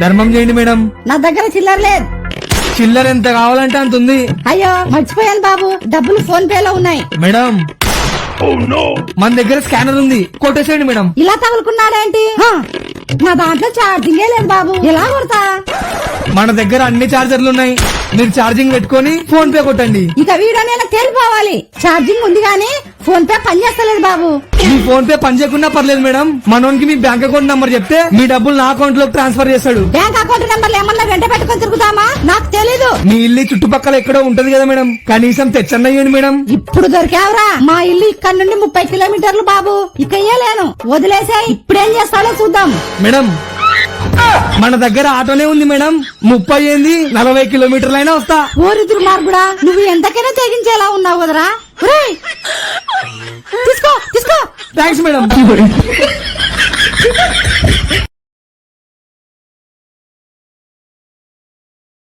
ధర్మం చేయండి మేడం. నా దగ్గర చిల్లర లేదు. చిల్లర ఎంత కావాలంటే అంత ఉంది. అయ్యో మర్చిపోయాను బాబు, డబ్బులు ఫోన్ పే లో ఉన్నాయి. మేడం మన దగ్గర స్కానర్ ఉంది, కొట్టేసేయండి మేడం. ఇలా తగులుకున్నాడేంటి? నా దాంట్లో ఛార్జింగే లేదు బాబు, ఎలా కొడతా? మన దగ్గర అన్ని చార్జర్లు ఉన్నాయి, మీరు ఛార్జింగ్ పెట్టుకొని ఫోన్ పే కొట్టండి. ఇక వీడనేలా తేలిపోవాలి. ఛార్జింగ్ ఉంది గానీ ఫోన్ పే పని చేస్తలేదు బాబు. మీ ఫోన్ పే పని చేయకుండా పర్లేదు మేడం, మనోనికి మీ బ్యాంక్ అకౌంట్ నంబర్ చెప్తే మీ డబ్బులు నా అకౌంట్ లోకి ట్రాన్స్ఫర్ చేస్తాడు. బ్యాంక్ అకౌంట్ నెంబర్లు ఏమన్నా వెంట పెట్టుకొని తిరుగుతామా? నాకు తెలీదు. మీ ఇల్లు చుట్టుపక్కల ఎక్కడో ఉంటది కదా మేడం, కనీసం తెచ్చన్నయ్యండి మేడం. ఇప్పుడు దొరికావురా. మా ఇల్లు ఇక్కడ నుండి 30 కిలోమీటర్లు బాబు, ఇక లేను, వదిలేసే. ఇప్పుడేం చేస్తాడో చూద్దాం. మేడం మన దగ్గర ఆటోనే ఉంది మేడం, 30 ఏంది 40 కిలోమీటర్లైనా వస్తా. ఓరి దుర్మార్గుడా, నువ్వు ఎంతకైనా తెగించేలా ఉన్నావు కదరా. తీసుకో తీసుకో. Thanks madam.